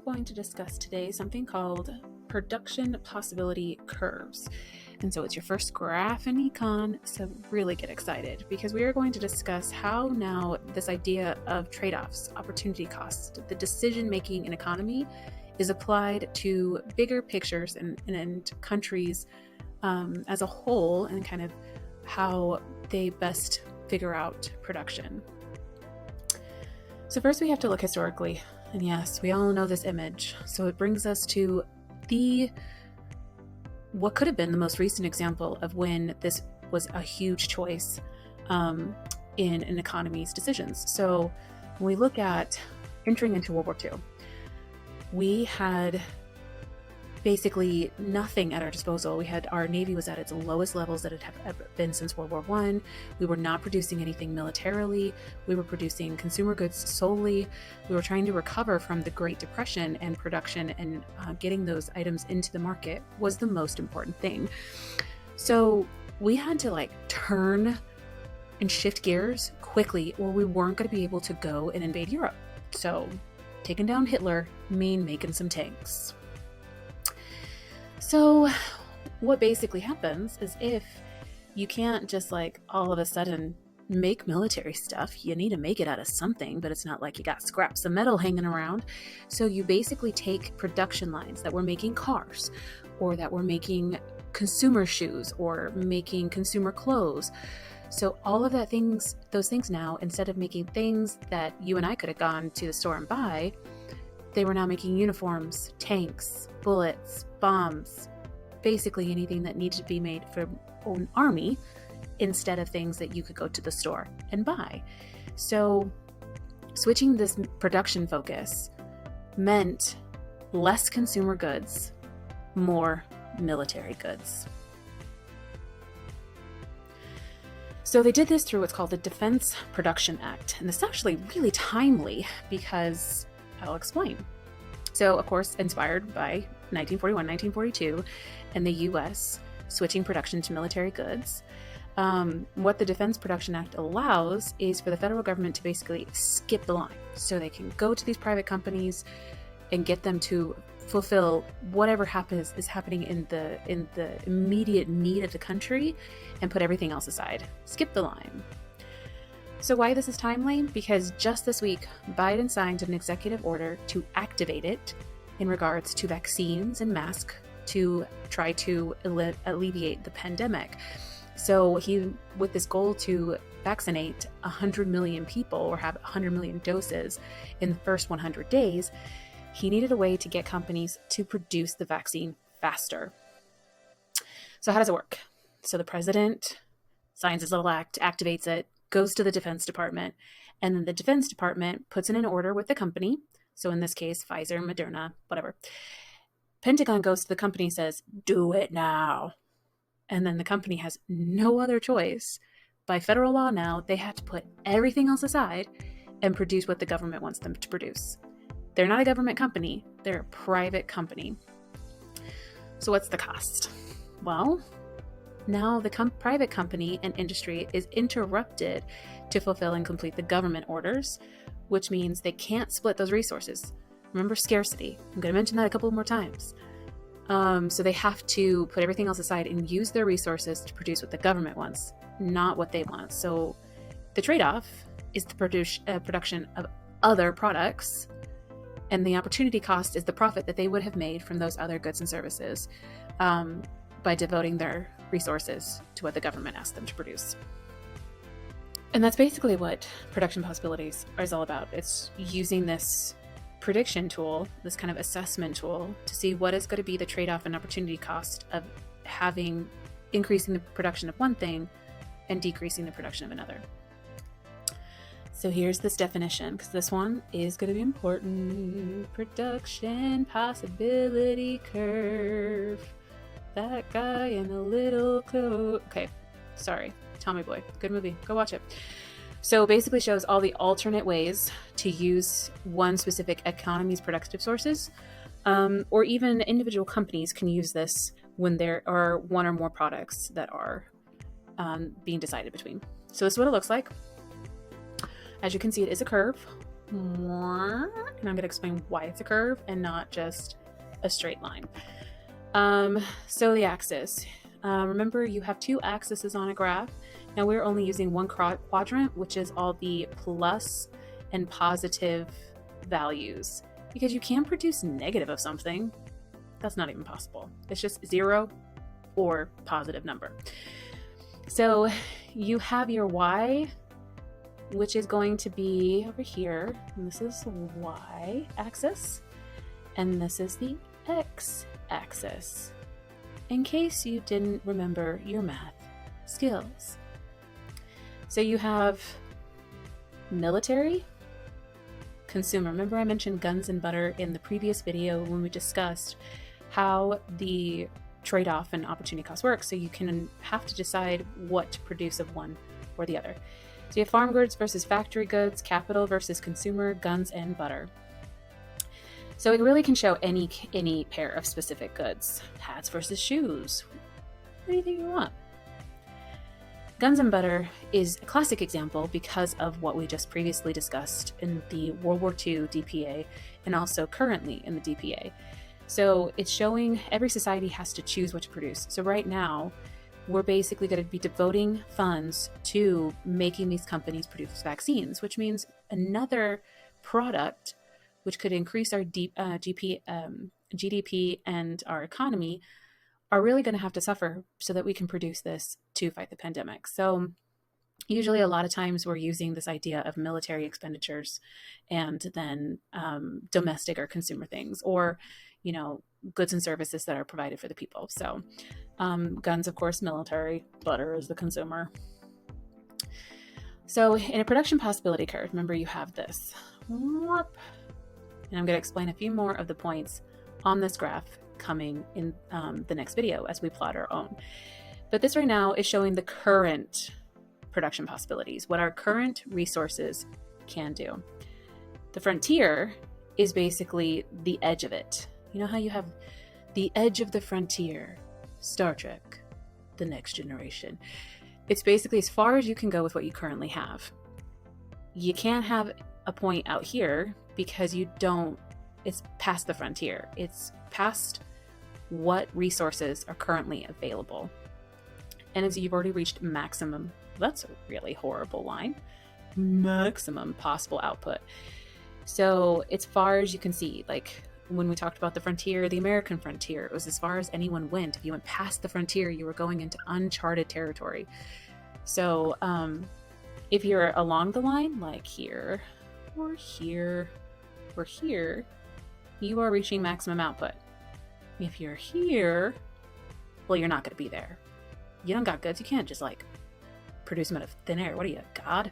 are going to discuss today something called production possibility curves. And so it's your first graph in econ, so really get excited because we are going to discuss how now this idea of trade-offs, opportunity costs, the decision-making in economy is applied to bigger pictures and countries as a whole, and kind of how they best figure out production. So first we have to look historically, and yes, we all know this image. So it brings us to what could have been the most recent example of when this was a huge choice in an economy's decisions. So when we look at entering into World War II, we had basically nothing at our disposal. Our Navy was at its lowest levels that it had ever been since World War I. We were not producing anything militarily. We were producing consumer goods solely. We were trying to recover from the Great Depression, and production and getting those items into the market was the most important thing. So we had to turn and shift gears quickly, or we weren't going to be able to go and invade Europe. So taking down Hitler mean making some tanks. So what basically happens is, if you can't just all of a sudden make military stuff, you need to make it out of something, but it's not like you got scraps of metal hanging around. So you basically take production lines that were making cars, or that were making consumer shoes, or making consumer clothes. So all of those things now, instead of making things that you and I could have gone to the store and buy, they were now making uniforms, tanks, bullets, bombs, basically anything that needed to be made for an army, instead of things that you could go to the store and buy. So switching this production focus meant less consumer goods, more military goods. So they did this through what's called the Defense Production Act. And this is actually really timely because I'll explain. So, of course, inspired by 1941, 1942, and the U.S. switching production to military goods, what the Defense Production Act allows is for the federal government to basically skip the line. So they can go to these private companies and get them to fulfill whatever is happening in the immediate need of the country, and put everything else aside. Skip the line. So why this is timely? Because just this week, Biden signed an executive order to activate it in regards to vaccines and masks to try to alleviate the pandemic. So with this goal to vaccinate 100 million people, or have 100 million doses in the first 100 days, he needed a way to get companies to produce the vaccine faster. So how does it work? So the president signs his little act, activates it, goes to the Defense Department, and then the Defense Department puts in an order with the company. So in this case, Pfizer, Moderna, whatever. Pentagon goes to the company and says, do it now. And then the company has no other choice. By federal law now, they have to put everything else aside and produce what the government wants them to produce. They're not a government company, they're a private company. So what's the cost? Well, now the private company and industry is interrupted to fulfill and complete the government orders, which means they can't split those resources. Remember scarcity. I'm going to mention that a couple more times. So they have to put everything else aside and use their resources to produce what the government wants, not what they want. So the trade-off is the production of other products, and the opportunity cost is the profit that they would have made from those other goods and services by devoting their resources to what the government asked them to produce. And that's basically what production possibilities is all about. It's using this prediction tool, this kind of assessment tool, to see what is going to be the trade-off and opportunity cost of increasing the production of one thing and decreasing the production of another. So here's this definition, because this one is going to be important. Production possibility curve. That guy in a little coat. Okay, sorry. Tommy Boy. Good movie. Go watch it. So basically shows all the alternate ways to use one specific economy's productive sources, or even individual companies can use this when there are one or more products that are being decided between. So this is what it looks like. As you can see, it is a curve. And I'm going to explain why it's a curve and not just a straight line. So the axis. Remember, you have two axes on a graph. Now we're only using one quadrant, which is all the plus and positive values, because you can't produce negative of something. That's not even possible. It's just 0 or positive number. So you have your y, which is going to be over here, and this is y axis, and this is the x axis, in case you didn't remember your math skills. So you have military, consumer. Remember I mentioned guns and butter in the previous video when we discussed how the trade-off and opportunity cost works, so you can have to decide what to produce of one or the other. So you have farm goods versus factory goods, capital versus consumer, guns and butter. So it really can show any pair of specific goods. Hats versus shoes, anything you want. Guns and butter is a classic example because of what we just previously discussed in the World War II DPA and also currently in the DPA. So it's showing every society has to choose what to produce. So right now, we're basically going to be devoting funds to making these companies produce vaccines, which means another product which could increase our GDP and our economy are really going to have to suffer so that we can produce this to fight the pandemic. So usually a lot of times we're using this idea of military expenditures and then domestic or consumer things, or, you know, goods and services that are provided for the people. So guns, of course, military, butter is the consumer. So in a production possibility curve, remember you have this. And I'm going to explain a few more of the points on this graph coming in the next video as we plot our own. But this right now is showing the current production possibilities, what our current resources can do. The frontier is basically the edge of it. You know how you have the edge of the frontier, Star Trek, The Next Generation. It's basically as far as you can go with what you currently have. You can't have a point out here because it's past the frontier. It's past what resources are currently available. And as you've already reached maximum, that's a really horrible line, maximum possible output. So as far as you can see, like when we talked about the frontier, the American frontier, it was as far as anyone went. If you went past the frontier, you were going into uncharted territory. So if you're along the line, like here, or here, or here, you are reaching maximum output. If you're here, well, you're not going to be there. You don't got goods. You can't just like produce them out of thin air. What are you, God?